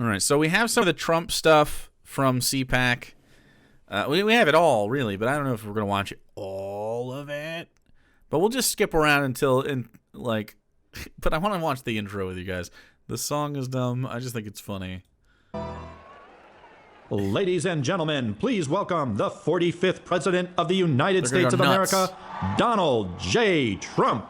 All right, so we have some of the Trump stuff from CPAC. We have it all, really, but I don't know if we're going to watch all of it. But we'll just skip around until, but I want to watch the intro with you guys. The song is dumb. I just think it's funny. Ladies and gentlemen, please welcome the 45th President of the United States of nuts. America, Donald J. Trump.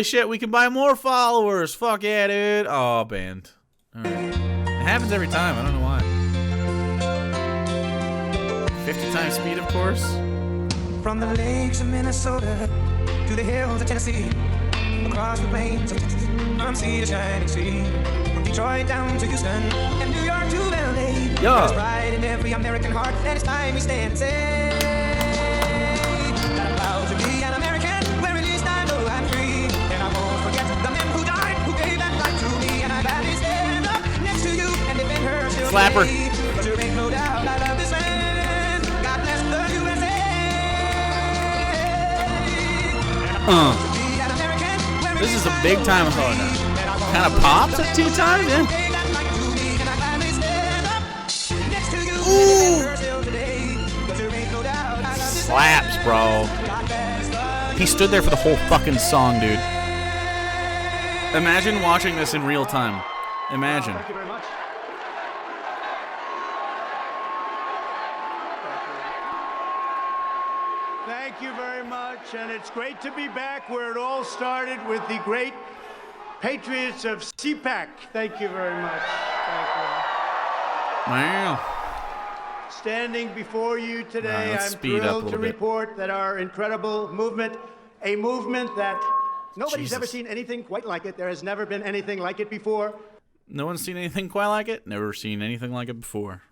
Shit, we can buy more followers. Fuck yeah, dude. Oh, banned. All right. It happens every time. I don't know why. 50 times speed, of course. From the lakes of Minnesota to the hills of Tennessee, across the plains of Texas, from sea to shining sea, from Detroit down to Houston and New York to LA. There's pride in every American heart, and it's time we stand and say that I'm proud to be an American, where at least I know I'm free. And I won't forget the men who died, who gave that right to me. And I gladly stand up next to you and defend her still. Slapper. But there ain't no doubt I love this man. God bless the USA. This is a big time of thought now. Kind of pops at 2 times, yeah. Ooh. Slaps, bro. He stood there for the whole fucking song, dude. Imagine watching this in real time. Imagine. Thank you very much. Thank you very much, and it's great to be back where it all started with the great patriots of CPAC. Thank you very much. Thank you. Wow. Standing before you today, let's I'm speed up a thrilled to little bit. report that our incredible movement, a movement that nobody's Jesus. ever seen anything quite like it. There has never been anything like it before. No one's seen anything quite like it? Never seen anything like it before.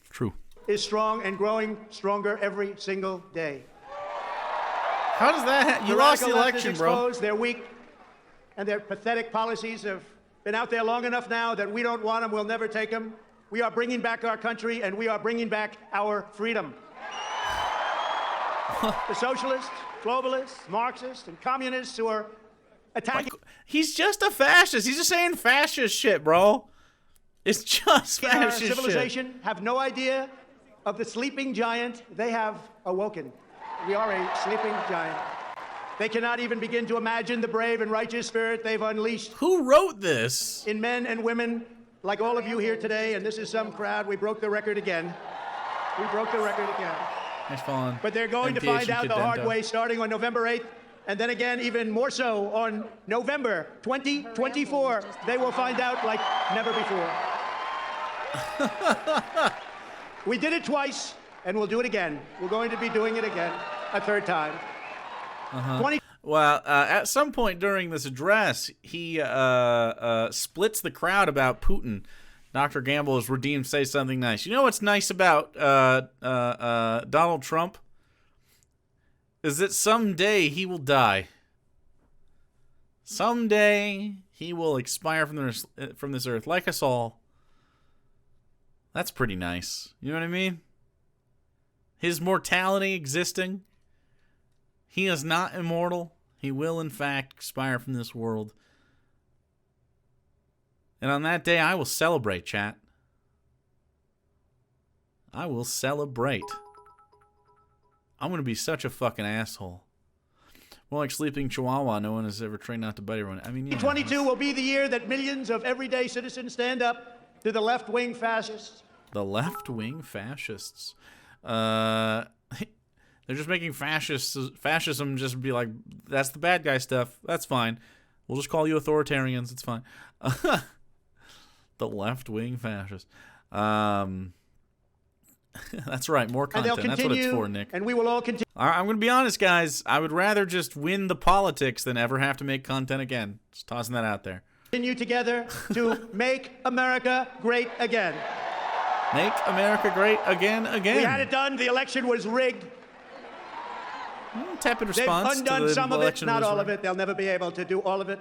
True. Is strong and growing stronger every single day. How does that You The lost the radical left is election, bro. exposed, they're weak, and their pathetic policies have been out there long enough now that we don't want them, we'll never take them. We are bringing back our country, and we are bringing back our freedom. The socialists, globalists, Marxists, and communists who are attacking... He's just a fascist. He's just saying fascist shit, bro. It's just our fascist civilization shit. have no idea of the sleeping giant they have awoken. We are a sleeping giant. They cannot even begin to imagine the brave and righteous spirit they've unleashed Who wrote this? in men and women like all of you here today, and this is some crowd. We broke the record again. We broke the record again. Nice falling. But they're going to find out the hard way starting on November 8th, and then again even more so on November 2024. They will find out like never before. We did it twice, and we'll do it again. We're going to be doing it again a third time. Well, at some point during this address, he splits the crowd about Putin. Dr. Gamble is redeemed, say something nice. You know what's nice about Donald Trump? Is that someday he will die. Someday he will expire from this earth, like us all. That's pretty nice. You know what I mean? His mortality existing. He is not immortal. He will, in fact, expire from this world. And on that day, I will celebrate, chat. I will celebrate. I'm going to be such a fucking asshole. More like sleeping chihuahua. No one has ever trained not to bite everyone. I mean, yeah. 2022 will be the year that millions of everyday citizens stand up to the left-wing fascists. The left-wing fascists. They're just making fascism just be like, that's the bad guy stuff. That's fine. We'll just call you authoritarians. It's fine. The left-wing fascists. That's right. More And they'll content. That's continue, what it's for, Nick. and we will all continue. I'm going to be honest, guys. I would rather just win the politics than ever have to make content again. Just tossing that out there. Continue together to make America great again. Make America great again. We had it done. The election was rigged. Tepid They've response. undone to the some of it, election not was all of rigged. it. They'll never be able to do all of it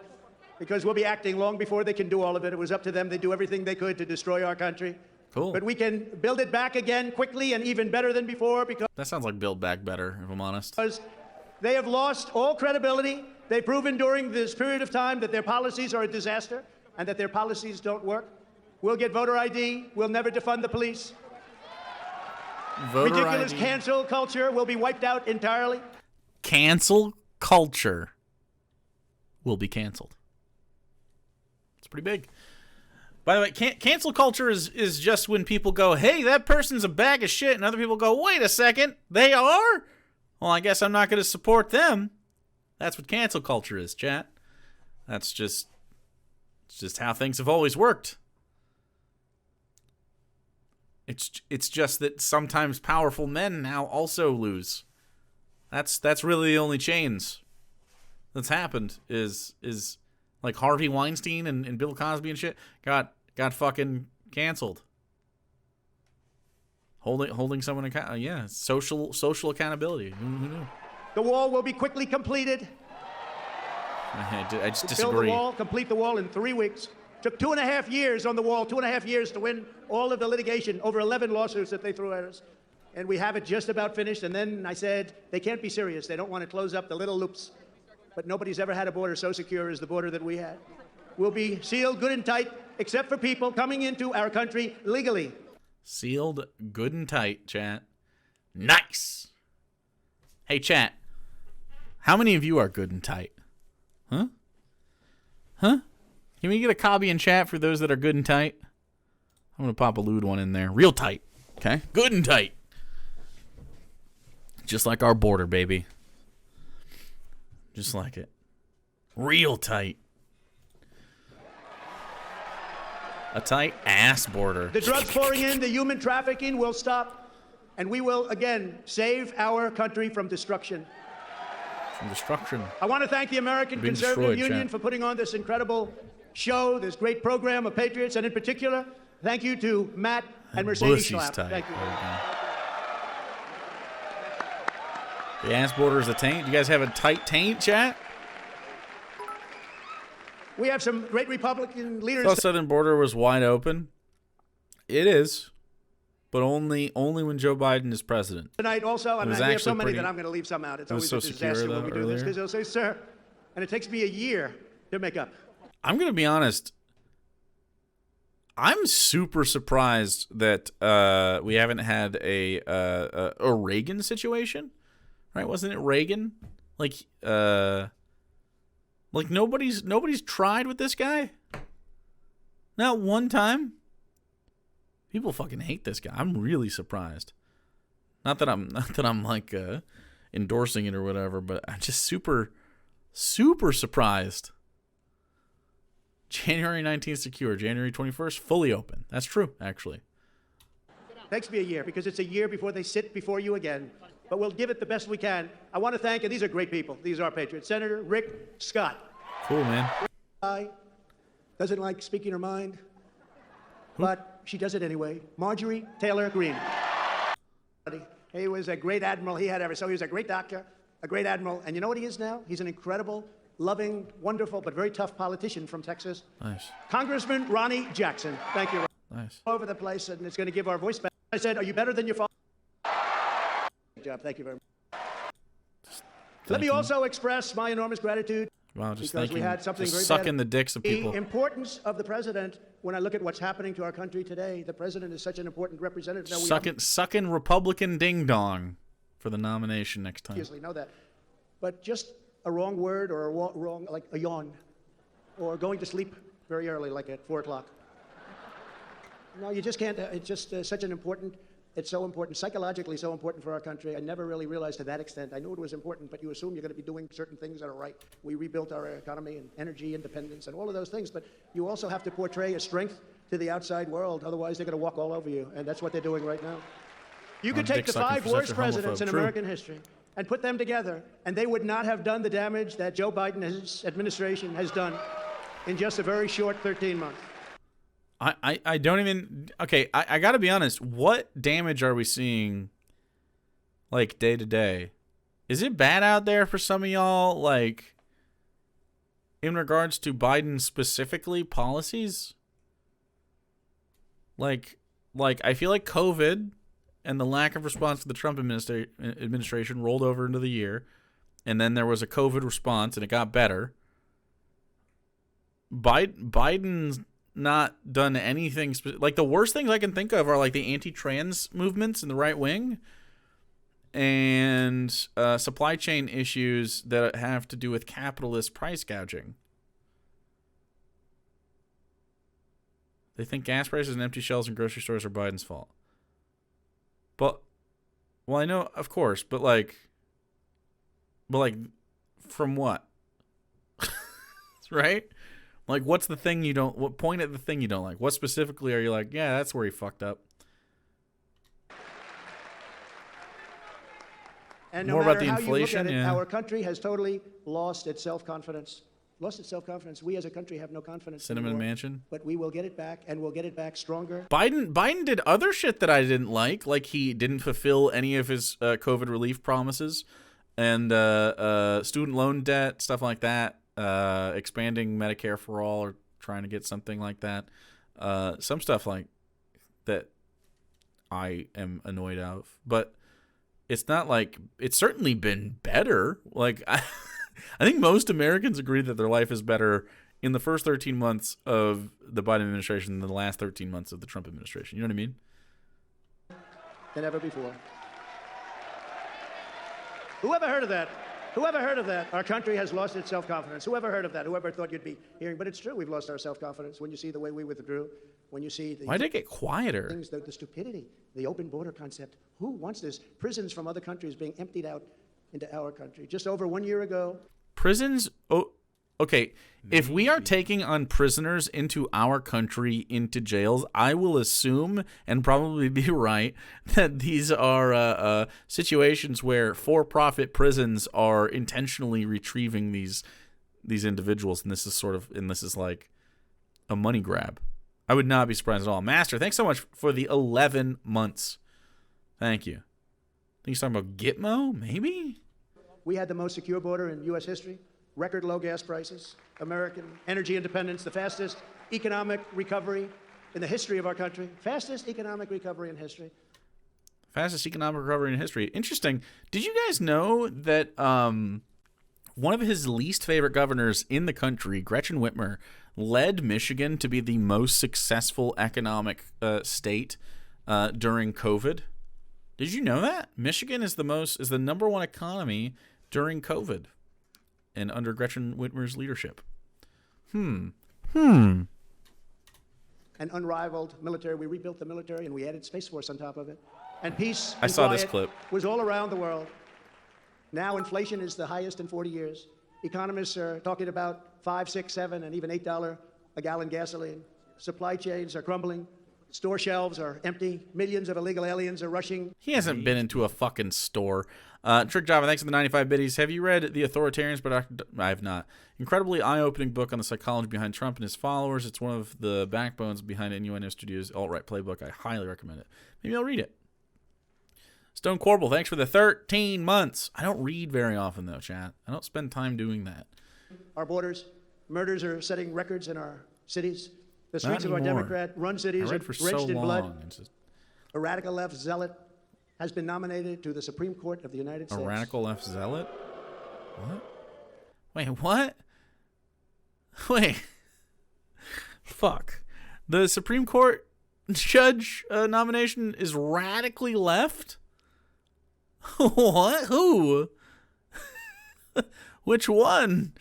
because we'll be acting long before they can do all of it. It was up to them. They do everything they could to destroy our country. Cool. But we can build it back again quickly and even better than before because That sounds like Build Back Better, if I'm honest. they have lost all credibility. They've proven during this period of time that their policies are a disaster and that their policies don't work. We'll get voter ID. We'll never defund the police. Voter Ridiculous ID. cancel culture will be wiped out entirely. Cancel culture will be canceled. It's pretty big. By the way, cancel culture is just when people go, hey, that person's a bag of shit, and other people go, wait a second, they are? Well, I guess I'm not going to support them. That's what cancel culture is, chat. It's just how things have always worked. It's just that sometimes powerful men now also lose. That's really the only change that's happened is like Harvey Weinstein and Bill Cosby and shit got fucking canceled. Holding someone accountable. Yeah, social accountability. Who knew? The wall will be quickly completed. I just Build the disagree. wall, complete the wall in 3 weeks. Took 2.5 years on the wall, 2.5 years to win all of the litigation, over 11 lawsuits that they threw at us. And we have it just about finished. And then I said, they can't be serious. They don't want to close up the little loops. But nobody's ever had a border so secure as the border that we had. We'll be sealed good and tight, except for people coming into our country legally. Sealed good and tight, chat. Nice. Hey, chat. How many of you are good and tight? Huh? Can we get a copy in chat for those that are good and tight? I'm going to pop a lewd one in there. Real tight. Okay? Good and tight. Just like our border, baby. Just like it. Real tight. A tight ass border. The drugs pouring in, the human trafficking will stop. And we will, again, save our country from destruction. From destruction. I want to thank the American Being Conservative destroyed, Union chat. for putting on this incredible show, this great program of patriots, and in particular, thank you to Matt and Mercedes Pussy's Schlapp. tight. Thank you. There we go. The ass border is a taint. You guys have a tight taint, chat? We have some great Republican leaders. The southern border was wide open. It is, but only when Joe Biden is president. Tonight also, and was we have so actually many pretty- that I'm going to leave some out. It's it was always so a secure, disaster when though, we do this earlier. because they'll say, sir, and it takes me a year to make up. I'm going to be honest. I'm super surprised that we haven't had a Reagan situation, right? Wasn't it Reagan? Like nobody's tried with this guy. Not one time. People fucking hate this guy. I'm really surprised. Not that I'm like endorsing it or whatever, but I'm just super surprised. January 19th secure. January 21st fully open. That's true, actually. Takes me a year because it's a year before they sit before you again. But we'll give it the best we can. I want to thank, and these are great people. These are patriots. Senator Rick Scott. Cool, man. Doesn't like speaking her mind, but she does it anyway. Marjorie Taylor Greene. He was a great admiral. He was a great doctor, a great admiral. And you know what he is now? He's an incredible, loving, wonderful, but very tough politician from Texas. Nice. Congressman Ronnie Jackson. Thank you. Nice. All over the place, and it's going to give our voice back. I said, are you better than your father? Good job. Thank you very much. Let me also express my enormous gratitude. Wow, just because we thanking, had something just very sucking bad. the dicks of people. The importance of the president, when I look at what's happening to our country today, the president is such an important representative. Now, Sucking Republican ding dong for the nomination next time. obviously know that. But just a wrong word or a wrong, like a yawn, or going to sleep very early, like at 4 o'clock. No, you just can't. It's just such an important. It's so important, psychologically so important for our country. I never really realized to that extent. I knew it was important, but you assume you're going to be doing certain things that are right. We rebuilt our economy and energy independence and all of those things, but you also have to portray a strength to the outside world. Otherwise, they're going to walk all over you, and that's what they're doing right now. You could take the 5 worst presidents in American history and put them together, and they would not have done the damage that Joe Biden and his administration has done in just a very short 13 months. I don't even. Okay, I got to be honest. What damage are we seeing, like, day to day? Is it bad out there for some of y'all, like, in regards to Biden specifically policies? Like I feel like COVID and the lack of response to the Trump administration rolled over into the year, and then there was a COVID response and it got better. Biden's not done anything. Like, the worst things I can think of are like the anti-trans movements in the right wing and supply chain issues that have to do with capitalist price gouging. They think gas prices and empty shelves in grocery stores are Biden's fault. But, well, I know, of course, but from what? Right? Like, what's the thing you don't, what point at the thing you don't like? What specifically are you like, yeah, that's where he fucked up? And no More matter about the how inflation, you look at it, yeah. our country has totally lost its self-confidence. Lost its self-confidence. We as a country have no confidence Cinnamon anymore. Mansion. But we will get it back, and we'll get it back stronger. Biden did other shit that I didn't like he didn't fulfill any of his COVID relief promises, and student loan debt, stuff like that. Expanding Medicare for all, or trying to get something like that. Some stuff like that I am annoyed of, but it's not like it's certainly been better. Like, I think most Americans agree that their life is better in the first 13 months of the Biden administration than the last 13 months of the Trump administration. You know what I mean? Than ever before. Whoever heard of that? Whoever heard of that? Our country has lost its self-confidence. Whoever heard of that? Whoever thought you'd be hearing? But it's true. We've lost our self-confidence. When you see the way we withdrew, when you see the Why did it get quieter? things, the stupidity, the open border concept. Who wants this? Prisons from other countries being emptied out into our country. Just over 1 year ago. Prisons. Oh, okay. If we are taking on prisoners into our country, into jails, I will assume, and probably be right, that these are situations where for-profit prisons are intentionally retrieving these individuals, and this is like a money grab. I would not be surprised at all. Master, thanks so much for the 11 months. Thank you. I think he's talking about Gitmo, maybe? We had the most secure border in U.S. history. Record low gas prices, American energy independence, the fastest economic recovery in the history of our country. Fastest economic recovery in history. Fastest economic recovery in history. Interesting. Did you guys know that one of his least favorite governors in the country, Gretchen Whitmer, led Michigan to be the most successful economic state during COVID? Did you know that? Michigan is the number one economy during COVID. And under Gretchen Whitmer's leadership. An unrivaled military. We rebuilt the military and we added Space Force on top of it. And peace and I saw this quiet clip. was all around the world. Now inflation is the highest in 40 years. Economists are talking about $5, $6, $7, and even $8 a gallon gasoline. Supply chains are crumbling. Store shelves are empty. Millions of illegal aliens are rushing. He hasn't been into a fucking store. Trick Java, thanks for the 95 biddies. Have you read The Authoritarians? But I have not. Incredibly eye-opening book on the psychology behind Trump and his followers. It's one of the backbones behind Innuendo Studios' alt-right playbook. I highly recommend it. Maybe I'll read it. Stone Corbel, thanks for the 13 months. I don't read very often, though, chat. I don't spend time doing that. Our borders, murders are setting records in our cities. The streets of our anymore. Democrat-run cities I are read for drenched so in blood. long. It's just A radical left zealot has been nominated to the Supreme Court of the United a States. radical left zealot? What? Wait, what? Wait. Fuck. The Supreme Court judge nomination is radically left? What? Who? Which one?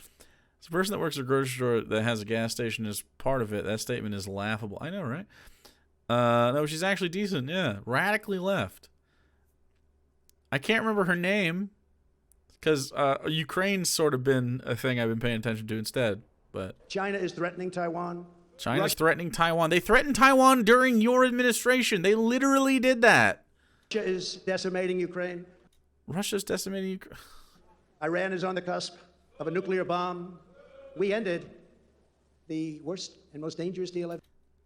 It's a person that works at a grocery store that has a gas station as part of it. That statement is laughable. I know, right? No, she's actually decent. Yeah, radically left. I can't remember her name because Ukraine's sort of been a thing I've been paying attention to instead. But China is threatening Taiwan. China's threatening Taiwan. They threatened Taiwan during your administration. They literally did that. Russia is decimating Ukraine. Russia's decimating Ukraine. Iran is on the cusp of a nuclear bomb. We ended the worst and most dangerous deal ever.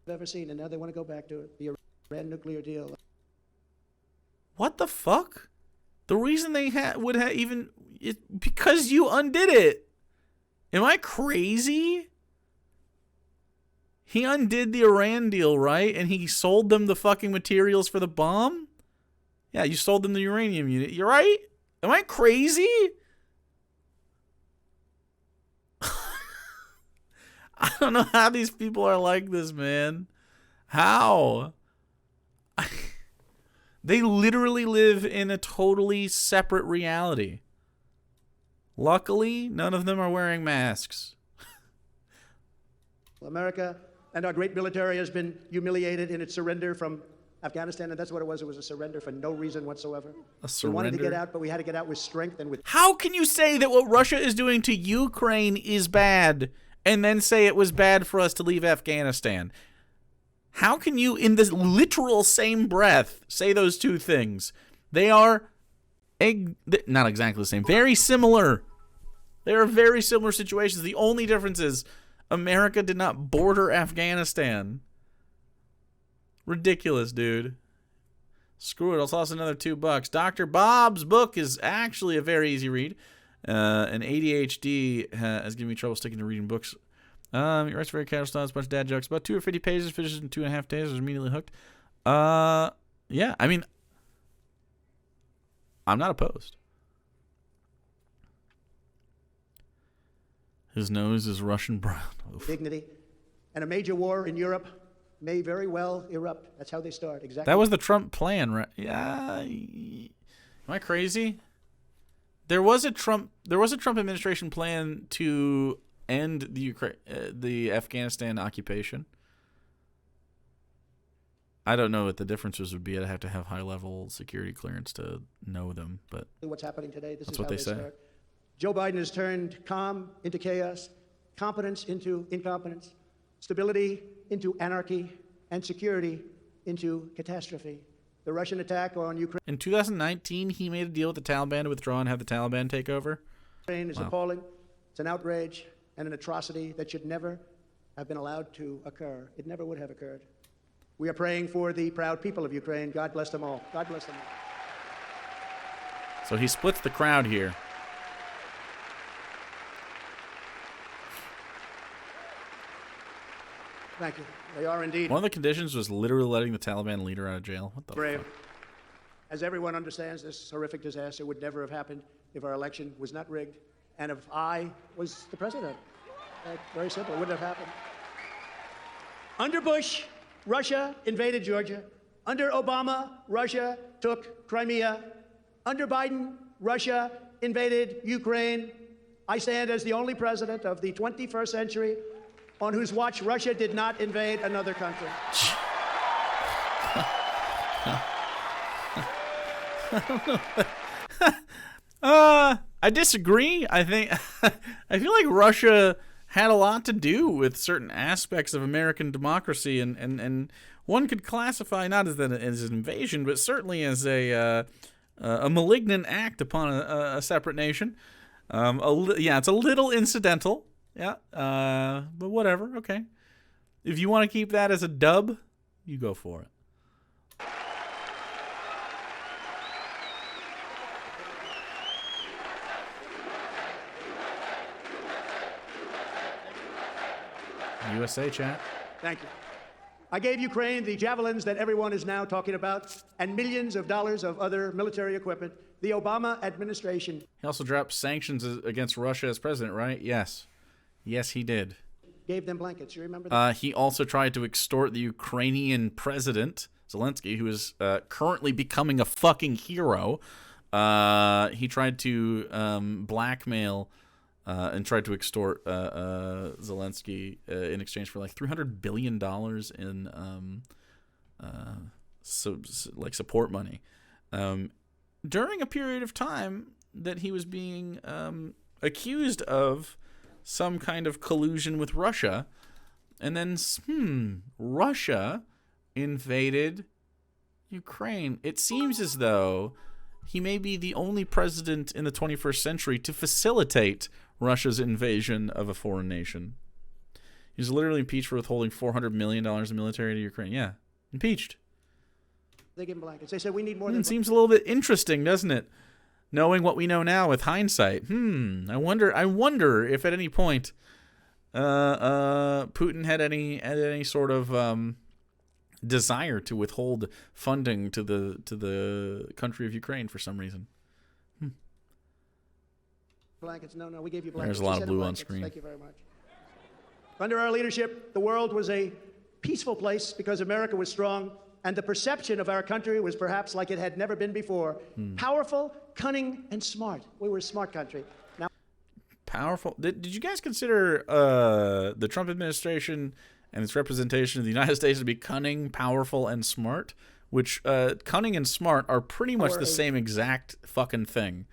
ever seen, and now they want to go back to it. The Iran nuclear deal. What the fuck? The reason they would have even because you undid it. Am I crazy? He undid the Iran deal, right? And he sold them the fucking materials for the bomb? Yeah, you sold them the uranium unit. You're right? Am I crazy? I don't know how these people are like this, man. How? They literally live in a totally separate reality. Luckily, none of them are wearing masks. America and our great military has been humiliated in its surrender from Afghanistan, and that's what it was. It was a surrender for no reason whatsoever. A surrender? We wanted to get out, but we had to get out with strength and with... How can you say that what Russia is doing to Ukraine is bad and then say it was bad for us to leave Afghanistan? How can you, in the literal same breath, say those two things? They are not exactly the same. Very similar. They are very similar situations. The only difference is America did not border Afghanistan. Ridiculous, dude. Screw it. I'll toss another $2. Dr. Bob's book is actually a very easy read. And ADHD has given me trouble sticking to reading books. He writes very casual style, a bunch of dad jokes. About 250 pages, finishes in 2.5 days. I was immediately hooked. Yeah, I mean, I'm not opposed. His nose is Russian brown. Oof. Dignity. And a major war in Europe may very well erupt. That's how they start. Exactly. That was the Trump plan, right? Yeah. Am I crazy? There was a Trump administration plan to end the Afghanistan occupation. I don't know what the differences would be. I'd have to have high-level security clearance to know them, but what's happening today. This that's is what how they they say. start. Joe Biden has turned calm into chaos, competence into incompetence, stability into anarchy, and security into catastrophe. The Russian attack on Ukraine In 2019, he made a deal with the Taliban to withdraw and have the Taliban take over. is appalling. It's an outrage and an atrocity that should never have been allowed to occur. It never would have occurred. We are praying for the proud people of Ukraine. God bless them all. God bless them all. So he splits the crowd here. Thank you. They are indeed One of the conditions was literally letting the Taliban leader out of jail. What the brave. fuck? As everyone understands, this horrific disaster would never have happened if our election was not rigged and if I was the president. Very simple. It wouldn't have happened. Under Bush, Russia invaded Georgia. Under Obama, Russia took Crimea. Under Biden, Russia invaded Ukraine. I stand as the only president of the 21st century on whose watch Russia did not invade another country. I disagree. I think I feel like Russia had a lot to do with certain aspects of American democracy, and one could classify not as an invasion, but certainly as a malignant act upon a separate nation. Yeah, it's a little incidental. Yeah, but whatever. Okay, if you want to keep that as a dub, you go for it. USA chat. Thank you. I gave Ukraine the javelins that everyone is now talking about and millions of dollars of other military equipment. The Obama administration He also dropped sanctions against Russia as president, right? Yes. Yes, he did. gave them blankets. You remember that? He also tried to extort the Ukrainian president, Zelensky, who is currently becoming a fucking hero. He tried to blackmail and tried to extort Zelensky in exchange for like $300 billion in support money during a period of time that he was being accused of some kind of collusion with Russia. And then, Russia invaded Ukraine. It seems as though he may be the only president in the 21st century to facilitate Russia's invasion of a foreign nation. He's literally impeached for withholding $400 million in military to Ukraine. Yeah, impeached. They give him blankets. They said we need more than. Seems a little bit interesting, doesn't it? Knowing what we know now with hindsight. I wonder if at any point Putin had any sort of desire to withhold funding to the country of Ukraine for some reason. Blankets. No, we gave you blankets. There's a lot of blue on screen. Thank you very much. Under our leadership, the world was a peaceful place because America was strong, and the perception of our country was perhaps like it had never been before. Powerful, cunning, and smart. We were a smart country. Now, powerful. Did you guys consider the Trump administration and its representation of the United States to be cunning, powerful, and smart? Which cunning and smart are pretty much the same exact fucking thing.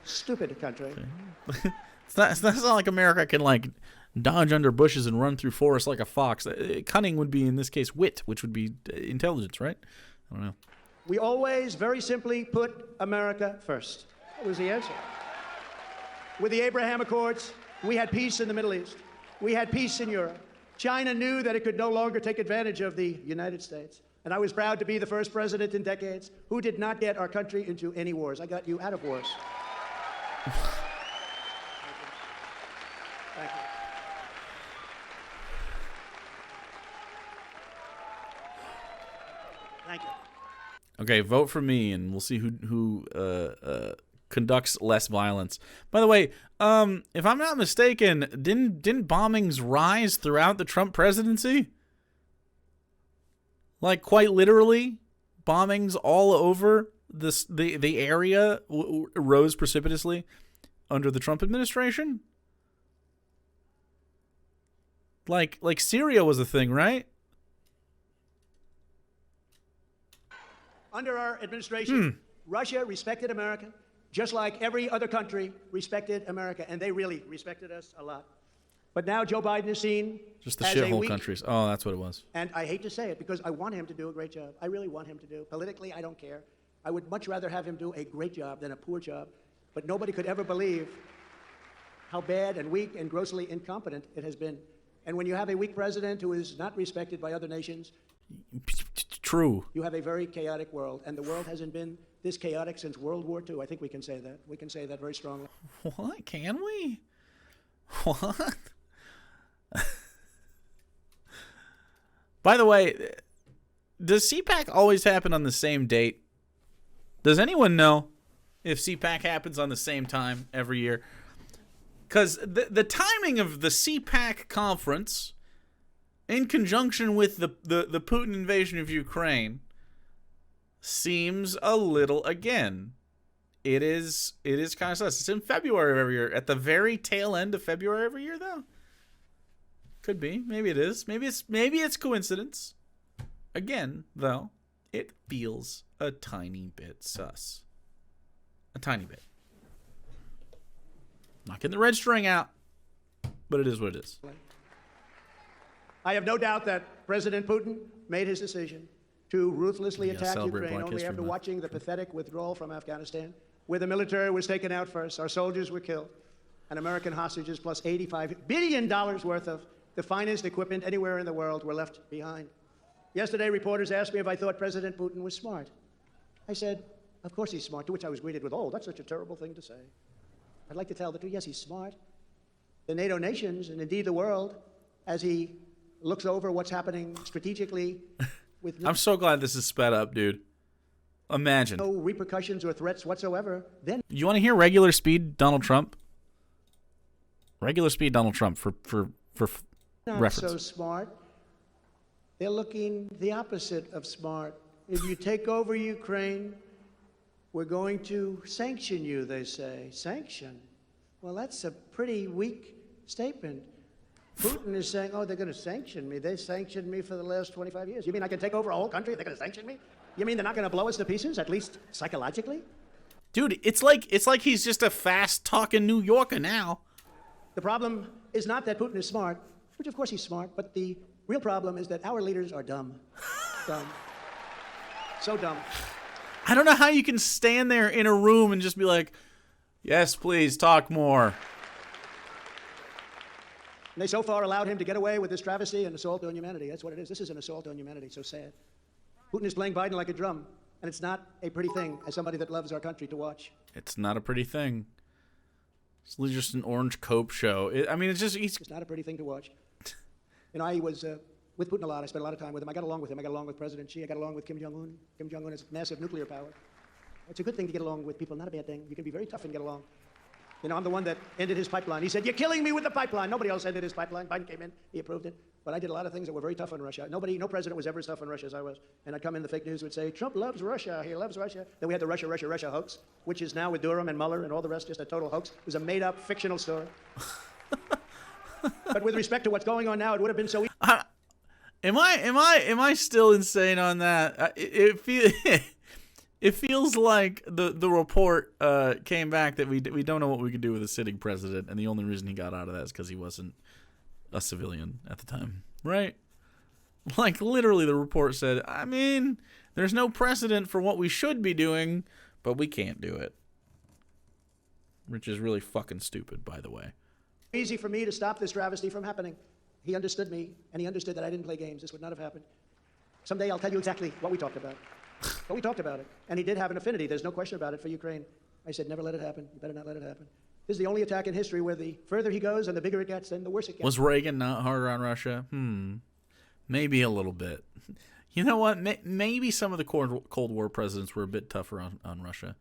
Stupid country. It's not like America can like dodge under bushes and run through forests like a fox. Cunning would be in this case wit, which would be intelligence, right? I don't know. We always very simply put America first. That was the answer. With the Abraham Accords, we had peace in the Middle East. We had peace in Europe. China knew that it could no longer take advantage of the United States. And I was proud to be the first president in decades who did not get our country into any wars. I got you out of wars. Thank you. Thank you. Okay, vote for me, and we'll see who conducts less violence. By the way, if I'm not mistaken, didn't bombings rise throughout the Trump presidency? Like quite literally, bombings all over the area rose precipitously under the Trump administration. Like Syria was a thing, right? Under our administration, Russia respected America, just like every other country respected America, and they really respected us a lot. But now Joe Biden is seen just the as shithole a weak, countries. Oh, that's what it was. and I hate to say it because I want him to do a great job. I really want him to do. Politically, I don't care. I would much rather have him do a great job than a poor job. But nobody could ever believe how bad and weak and grossly incompetent it has been. And when you have a weak president who is not respected by other nations, True. you have a very chaotic world. And the world hasn't been this chaotic since World War II. I think we can say that. We can say that very strongly. What? Can we? What? By the way, does CPAC always happen on the same date? Does anyone know if CPAC happens on the same time every year? Because the timing of the CPAC conference, in conjunction with the Putin invasion of Ukraine, seems a little, again, it is kind of sus. It's in February of every year. At the very tail end of February every year, though. Could be. Maybe it is. Maybe it's coincidence. Again, though, it feels a tiny bit sus. A tiny bit. Not getting the red string out, but it is what it is. I have no doubt that President Putin made his decision to ruthlessly attack Ukraine only after watching the pathetic withdrawal from Afghanistan, where the military was taken out first, our soldiers were killed, and American hostages plus $85 billion worth of the finest equipment anywhere in the world were left behind. Yesterday, reporters asked me if I thought President Putin was smart. I said, of course he's smart, to which I was greeted with, oh, that's such a terrible thing to say. I'd like to tell the truth, yes, he's smart. The NATO nations, and indeed the world, as he looks over what's happening strategically with I'm so glad this is sped up, dude. Imagine. No repercussions or threats whatsoever, then You want to hear regular speed Donald Trump? Regular speed Donald Trump for not reference. so smart. They're looking the opposite of smart. If you take over Ukraine, we're going to sanction you, they say. Sanction? Well, that's a pretty weak statement. Putin is saying, oh, they're going to sanction me. They sanctioned me for the last 25 years. You mean I can take over a whole country? They're going to sanction me? You mean they're not going to blow us to pieces, at least psychologically? Dude, it's like he's just a fast-talking New Yorker now. The problem is not that Putin is smart, which of course he's smart, but the real problem is that our leaders are dumb. Dumb. So dumb. I don't know how you can stand there in a room and just be like, Yes, please, talk more. And they so far allowed him to get away with this travesty and assault on humanity. That's what it is. This is an assault on humanity. So sad. Putin is playing Biden like a drum, and it's not a pretty thing as somebody that loves our country to watch. It's not a pretty thing. It's literally just an orange cope show. It's not a pretty thing to watch. You know, I was with Putin a lot. I spent a lot of time with him. I got along with him. I got along with President Xi. I got along with Kim Jong-un. Kim Jong-un has massive nuclear power. It's a good thing to get along with people, not a bad thing. You can be very tough and get along. You know, I'm the one that ended his pipeline. He said, "You're killing me with the pipeline." Nobody else ended his pipeline. Biden came in, he approved it. But I did a lot of things that were very tough on Russia. No president was ever as tough on Russia as I was. And I'd come in, the fake news would say, "Trump loves Russia. He loves Russia." Then we had the Russia hoax, which is now with Durham and Mueller and all the rest just a total hoax. It was a made-up, fictional story. But with respect to what's going on now, it would have been so easy. Am I still insane on that? It feels like the report came back that we don't know what we could do with a sitting president, and the only reason he got out of that is because he wasn't a civilian at the time, right? Like, literally, the report said, I mean, there's no precedent for what we should be doing, but we can't do it. Which is really fucking stupid, by the way. Easy for me to stop this travesty from happening. He understood me, and he understood that I didn't play games. This would not have happened. Someday I'll tell you exactly what we talked about. But we talked about it. And he did have an affinity, there's no question about it, for Ukraine. I said, never let it happen. You better not let it happen. This is the only attack in history where the further he goes and the bigger it gets, then the worse it gets. Was Reagan not harder on Russia? Maybe a little bit. You know what? Maybe some of the Cold War presidents were a bit tougher on Russia.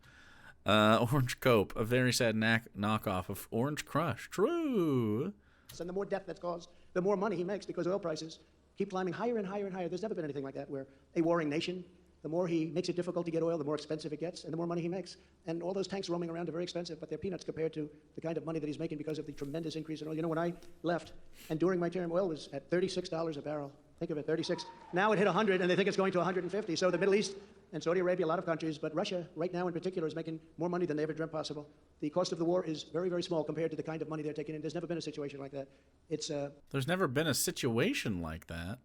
Orange Cope, a very sad knockoff of Orange Crush. True. And the more death that's caused, the more money he makes because oil prices keep climbing higher and higher and higher. There's never been anything like that where a warring nation, the more he makes it difficult to get oil, the more expensive it gets, and the more money he makes. And all those tanks roaming around are very expensive, but they're peanuts compared to the kind of money that he's making because of the tremendous increase in oil. You know, when I left, and during my term, oil was at $36 a barrel. Think of it, 36. Now it hit 100, and they think it's going to 150. So the Middle East and Saudi Arabia, a lot of countries, but Russia right now in particular is making more money than they ever dreamt possible. The cost of the war is very, very small compared to the kind of money they're taking in. There's never been a situation like that. There's never been a situation like that.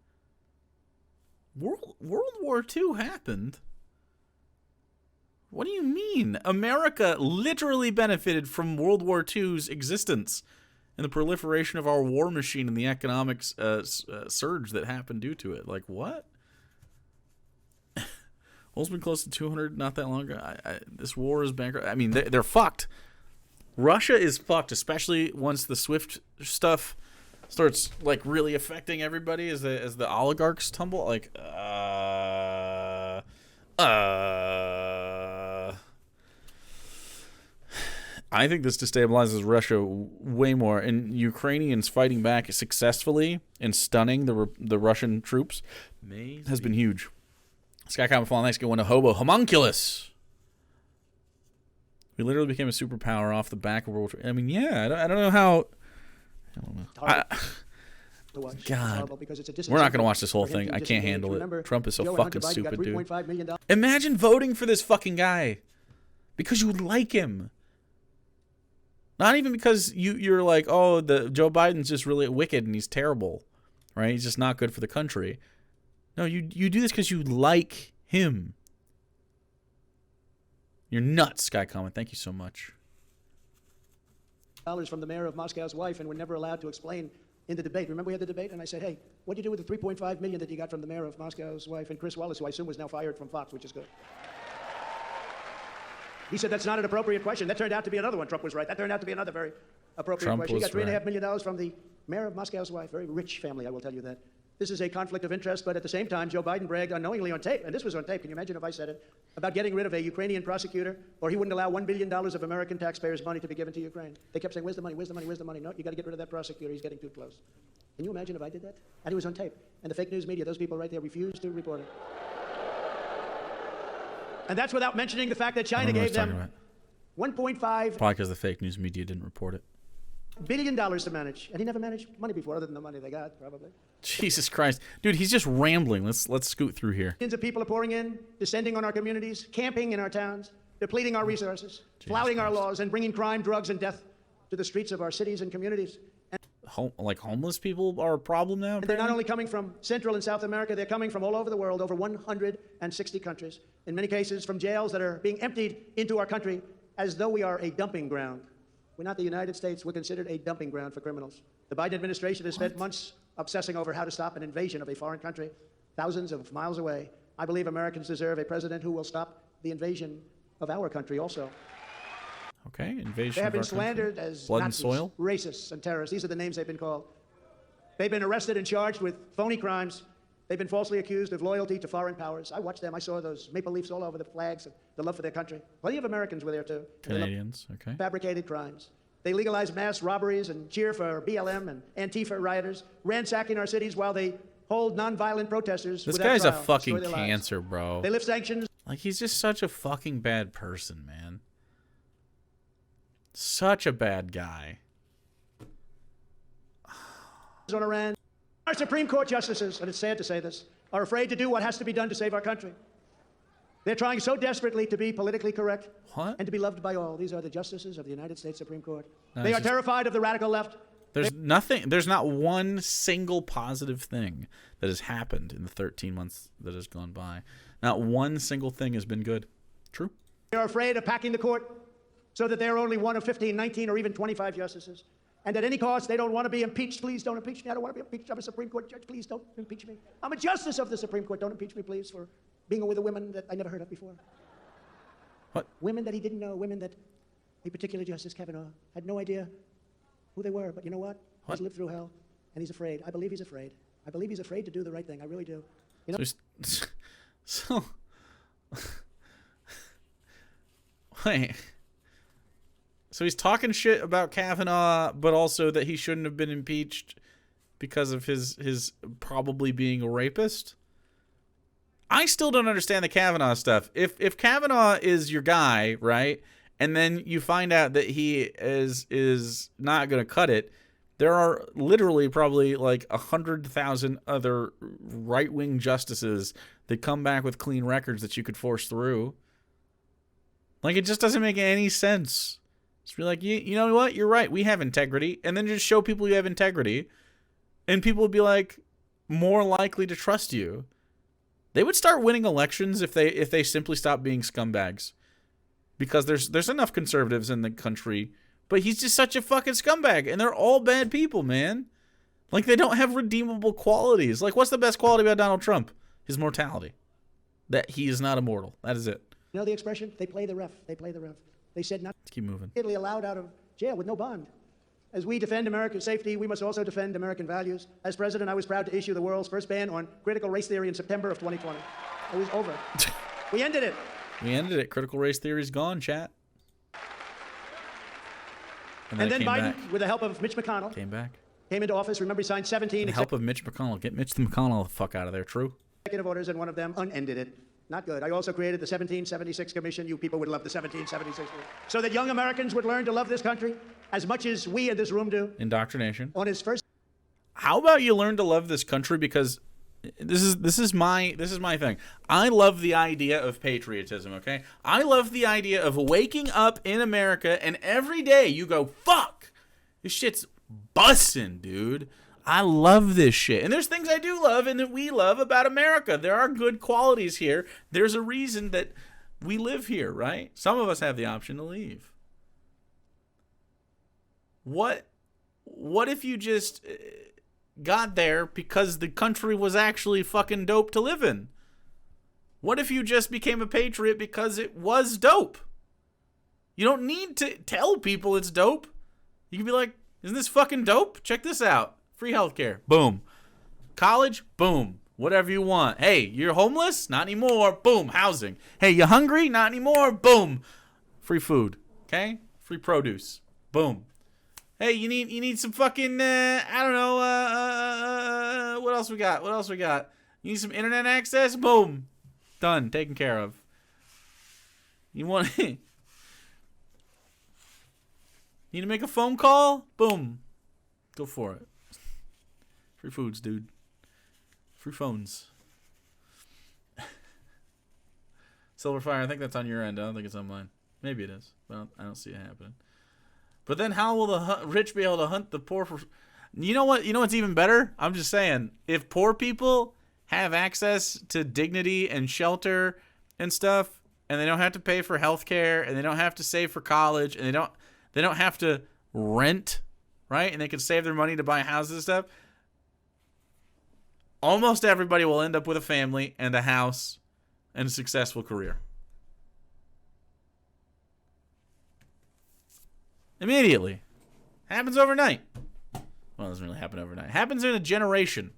World War II happened. What do you mean? America literally benefited from World War II's existence and the proliferation of our war machine and the economic surge that happened due to it. Like, what? Oil's been close to 200 not that long ago. This war is bankrupt. I mean, they're fucked. Russia is fucked, especially once the SWIFT stuff starts like really affecting everybody as the oligarchs tumble. Like, I think this destabilizes Russia way more, and Ukrainians fighting back successfully and stunning the Russian troops has been huge. Sky Comet Fallen Nights get one to Hobo Homunculus. We literally became a superpower off the back of World War II. I mean, yeah, I don't know how. I don't know. God, we're not going to watch this whole thing. I can't handle it. Trump is so fucking stupid, dude. Imagine voting for this fucking guy because you like him. Not even because you're like, oh, Joe Biden's just really wicked and he's terrible, right? He's just not good for the country. No, you do this because you like him. You're nuts, Sky Comet. Thank you so much. Dollars from the mayor of Moscow's wife, and we're never allowed to explain in the debate. Remember we had the debate, and I said, hey, what do you do with the $3.5 million that you got from the mayor of Moscow's wife? And Chris Wallace, who I assume was now fired from Fox, which is good. He said that's not an appropriate question. That turned out to be another one. Trump was right. That turned out to be another very appropriate question. He got $3.5 million from the mayor of Moscow's wife. Very rich family, I will tell you that. This is a conflict of interest, but at the same time, Joe Biden bragged unknowingly on tape, and this was on tape, can you imagine if I said it, about getting rid of a Ukrainian prosecutor, or he wouldn't allow $1 billion of American taxpayers' money to be given to Ukraine. They kept saying, where's the money, where's the money, where's the money? No, you got to get rid of that prosecutor, he's getting too close. Can you imagine if I did that? And it was on tape. And the fake news media, those people right there, refused to report it. And that's without mentioning the fact that China gave them 1.5 probably because the fake news media didn't report it. $1 billion to manage, and he never managed money before, other than the money they got, probably. Jesus Christ, dude, he's just rambling. Let's scoot through here. Millions of people are pouring in, descending on our communities, camping in our towns, depleting our resources, flouting our laws, and bringing crime, drugs, and death to the streets of our cities and communities. Like homeless people are a problem now? And they're not only coming from Central and South America, they're coming from all over the world, over 160 countries. In many cases, from jails that are being emptied into our country as though we are a dumping ground. We're not the United States. We're considered a dumping ground for criminals. The Biden administration has spent months obsessing over how to stop an invasion of a foreign country thousands of miles away. I believe Americans deserve a president who will stop the invasion of our country also. Okay, invasion. They have of been our slandered country. as Blood Nazis, and soil. racists, and terrorists. These are the names they've been called. They've been arrested and charged with phony crimes. They've been falsely accused of loyalty to foreign powers. I watched them. I saw those maple leafs all over the flags and the love for their country. Plenty of Americans were there too. Canadians, okay. Fabricated crimes. They legalized mass robberies and cheer for BLM and Antifa rioters, ransacking our cities while they hold nonviolent protesters. This without guy's trial, a fucking destroy their lives. cancer, bro. They lift sanctions. Like, he's just such a fucking bad person, man. Such a bad guy. On Iran. Our Supreme Court justices, and it's sad to say this, are afraid to do what has to be done to save our country. They're trying so desperately to be politically correct What? and to be loved by all. These are the justices of the United States Supreme Court. No, They it's are just- terrified of the radical left. There's nothing, there's not one single positive thing that has happened in the 13 months that has gone by. Not one single thing has been good. True. They are afraid of packing the court so that they're only one of 15, 19, or even 25 justices. And at any cost, they don't want to be impeached. Please don't impeach me. I don't want to be impeached. I'm a Supreme Court judge. Please don't impeach me. I'm a justice of the Supreme Court. Don't impeach me, please, for being with a woman that I never heard of before. What? Women that he didn't know. Women that a particular Justice Kavanaugh had no idea who they were. But you know what? What? He's lived through hell, and he's afraid. I believe he's afraid. I believe he's afraid to do the right thing. I really do. You know? So wait. So he's talking shit about Kavanaugh, but also that he shouldn't have been impeached because of his probably being a rapist. I still don't understand the Kavanaugh stuff. If Kavanaugh is your guy, right, and then you find out that he is not going to cut it, there are literally probably like 100,000 other right-wing justices that come back with clean records that you could force through. Like, it just doesn't make any sense. Just be like, you know what? You're right. We have integrity. And then just show people you have integrity. And people would be like more likely to trust you. They would start winning elections if they simply stop being scumbags. Because there's enough conservatives in the country. But he's just such a fucking scumbag. And they're all bad people, man. Like, they don't have redeemable qualities. Like, what's the best quality about Donald Trump? His mortality. That he is not immortal. That is it. You know the expression? They play the ref. They play the ref. They said not Let's keep moving. immediately allowed out of jail with no bond. As we defend American safety, we must also defend American values. As president, I was proud to issue the world's first ban on critical race theory in September of 2020. It was over. We ended it. We ended it. Critical race theory's gone, chat. And it then came Biden, back. with the help of Mitch McConnell, Came back. came into office. Remember, he signed 17 With the help of Mitch McConnell. Get Mitch McConnell the fuck out of there. True. executive orders, and one of them unended it. Not good. I also created the 1776 Commission. You people would love the 1776 so that young Americans would learn to love this country as much as we in this room do. Indoctrination. On his first How about you learn to love this country? Because this is my thing. I love the idea of patriotism, okay? I love the idea of waking up in America and every day you go, fuck, this shit's bussin', dude. I love this shit. And there's things I do love and that we love about America. There are good qualities here. There's a reason that we live here, right? Some of us have the option to leave. What if you just got there because the country was actually fucking dope to live in? What if you just became a patriot because it was dope? You don't need to tell people it's dope. You can be like, isn't this fucking dope? Check this out. Free healthcare. Boom. College. Boom. Whatever you want. Hey, you're homeless? Not anymore. Boom. Housing. Hey, you hungry? Not anymore. Boom. Free food. Okay? Free produce. Boom. Hey, you need some fucking I don't know, what else we got? You need some internet access? Boom. Done. Taken care of. You want need to make a phone call? Boom. Go for it. Free foods, dude. Free phones. Silverfire, I think that's on your end. I don't think it's on mine. Maybe it is, but I don't see it happening. But then how will the rich be able to hunt the poor for... You know what? You know what's even better? I'm just saying, if poor people have access to dignity and shelter and stuff, and they don't have to pay for health care, and they don't have to save for college, and they don't have to rent, right? And they can save their money to buy houses and stuff. Almost everybody will end up with a family and a house and a successful career. Immediately. Happens overnight. Well, it doesn't really happen overnight. Happens in a generation.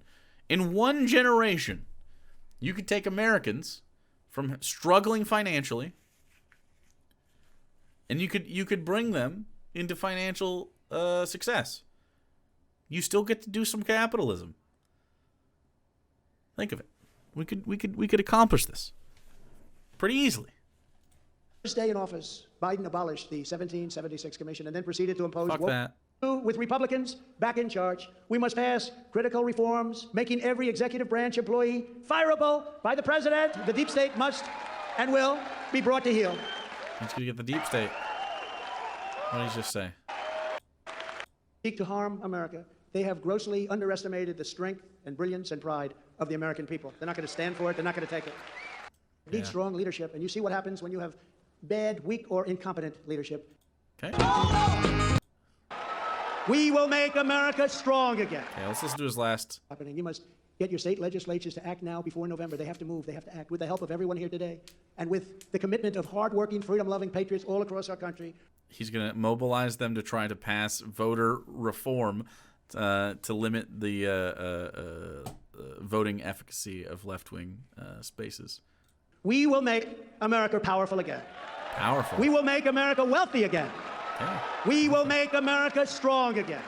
In one generation, you could take Americans from struggling financially, and you could bring them into financial success. You still get to do some capitalism. Think of it. We could accomplish this pretty easily. First day in office, Biden abolished the 1776 Commission and then proceeded to impose Fuck that. With Republicans back in charge. We must pass critical reforms, making every executive branch employee fireable by the president. The deep state must and will be brought to heel. Let's go get the deep state. What did he just say? Seek to harm America. They have grossly underestimated the strength and brilliance and pride of the American people. They're not going to stand for it. They're not going to take it. Need strong leadership. And you see what happens when you have bad, weak, or incompetent leadership. Okay. We will make America strong again. Okay, let's listen to his last. You must get your state legislatures to act now before November. They have to move. They have to act with the help of everyone here today and with the commitment of hardworking, freedom-loving patriots all across our country. He's going to mobilize them to try to pass voter reform to limit the voting efficacy of left-wing spaces. We will make America powerful again. Powerful. We will make America wealthy again. Okay. We will make America strong again.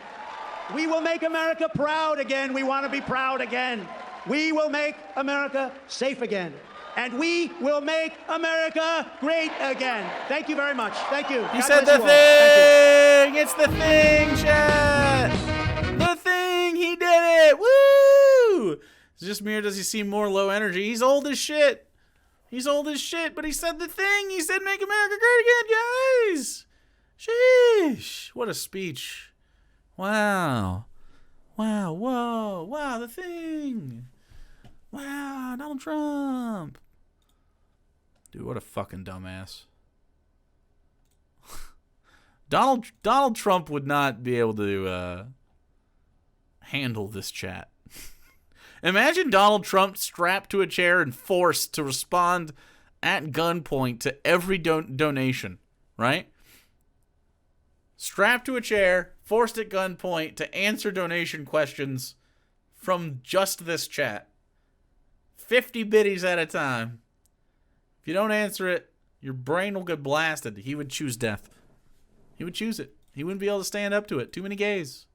We will make America proud again. We want to be proud again. We will make America safe again. And we will make America great again. Thank you very much. Thank you. He God said bless the you all. Thank you. thing! It's the thing, chat! The thing! He did it! Woo! It's just me, or does he seem more low energy? He's old as shit. He's old as shit, but he said the thing. He said make America great again, guys! Sheesh! What a speech. Wow. Wow, whoa. Wow, the thing. Wow, Donald Trump. Dude, what a fucking dumbass. Donald Trump would not be able to handle this chat. Imagine Donald Trump strapped to a chair and forced to respond at gunpoint to every donation, right? Strapped to a chair, forced at gunpoint to answer donation questions from just this chat. 50 biddies at a time. If you don't answer it, your brain will get blasted. He would choose death. He would choose it. He wouldn't be able to stand up to it. Too many gays.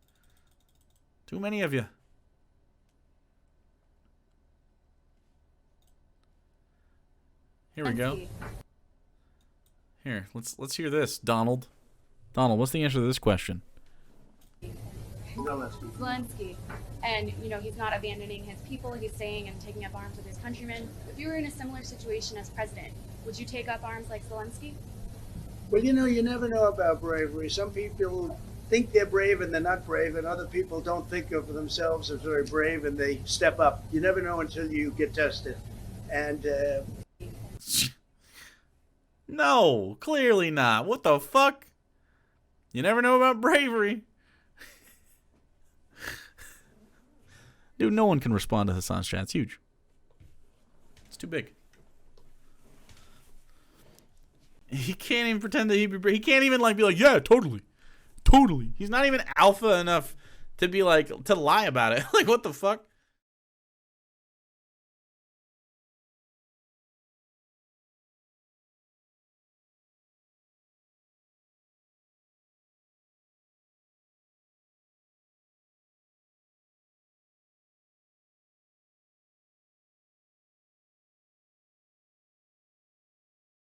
Too many of you. Here we go. Here, let's hear this, Donald. Donald, what's the answer to this question? Zelensky. And, he's not abandoning his people. He's staying and taking up arms with his countrymen. If you were in a similar situation as president, would you take up arms like Zelensky? Well, you never know about bravery. Some people think they're brave and they're not brave, and other people don't think of themselves as very brave and they step up. You never know until you get tested. And no, clearly not. What the fuck? You never know about bravery. Dude, no one can respond to Hassan's chat. It's huge. It's too big. He can't even pretend that he can't even be like, yeah, totally. Totally. He's not even alpha enough to be like, to lie about it. Like, what the fuck?